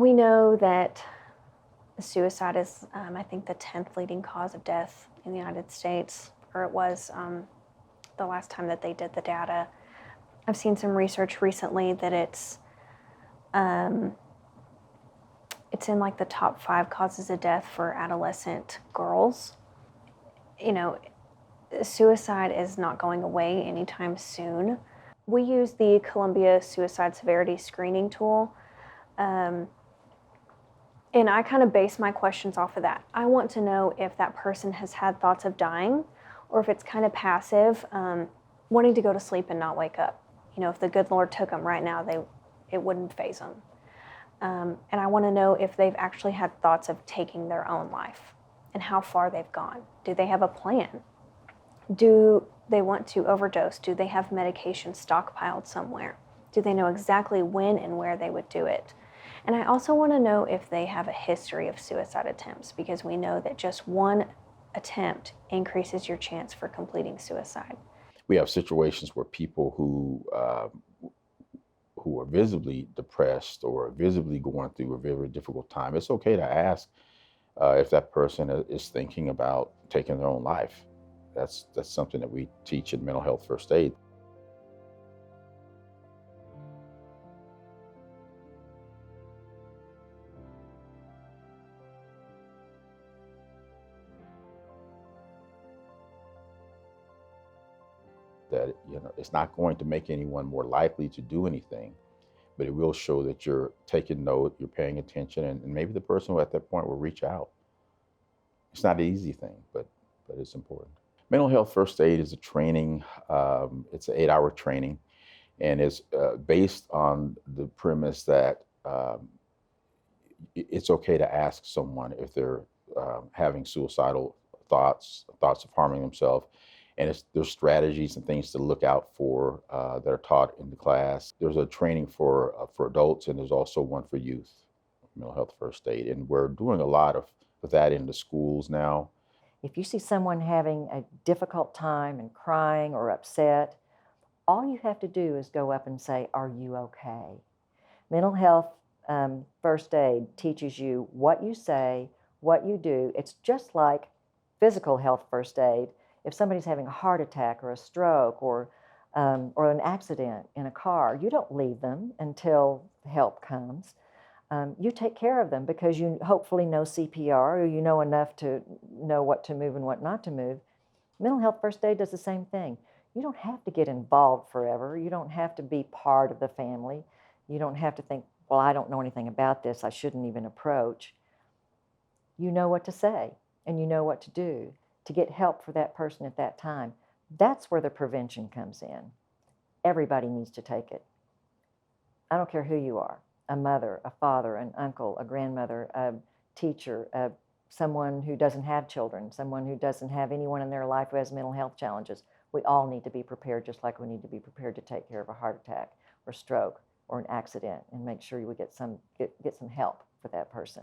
We know that suicide is, I think, the 10th leading cause of death in the United States, or it was the last time that they did the data. I've seen some research recently that it's in like the top 5 causes of death for adolescent girls. You know, suicide is not going away anytime soon. We use the Columbia Suicide Severity Screening Tool, and I kind of base my questions off of that. I want to know if that person has had thoughts of dying, or if it's kind of passive, wanting to go to sleep and not wake up. You know, if the good Lord took them right now, it wouldn't faze them. And I want to know if they've actually had thoughts of taking their own life and how far they've gone. Do they have a plan? Do they want to overdose? Do they have medication stockpiled somewhere? Do they know exactly when and where they would do it? And I also want to know if they have a history of suicide attempts, because we know that just one attempt increases your chance for completing suicide. We have situations where people who are visibly depressed or visibly going through a very difficult time, it's okay to ask if that person is thinking about taking their own life. That's something that we teach in mental health first aid. That it's not going to make anyone more likely to do anything, but it will show that you're taking note, you're paying attention, and maybe the person at that point will reach out. It's not an easy thing, but it's important. Mental health first aid is a training. It's an 8-hour training, and it's based on the premise that it's okay to ask someone if they're having suicidal thoughts of harming themselves. And there's strategies and things to look out for that are taught in the class. There's a training for adults, and there's also one for youth, mental health first aid. And we're doing a lot of that in the schools now. If you see someone having a difficult time and crying or upset, all you have to do is go up and say, "Are you okay?" Mental health first aid teaches you what you say, what you do. It's just like physical health first aid. If somebody's having a heart attack or a stroke or an accident in a car, you don't leave them until help comes. You take care of them because you hopefully know CPR, or you know enough to know what to move and what not to move. Mental health first aid does the same thing. You don't have to get involved forever. You don't have to be part of the family. You don't have to think, well, I don't know anything about this, I shouldn't even approach. You know what to say, and you know what to do to get help for that person at that time. That's where the prevention comes in. Everybody needs to take it. I don't care who you are, a mother, a father, an uncle, a grandmother, a teacher, someone who doesn't have children, someone who doesn't have anyone in their life who has mental health challenges. We all need to be prepared, just like we need to be prepared to take care of a heart attack or stroke or an accident, and make sure we get some help for that person.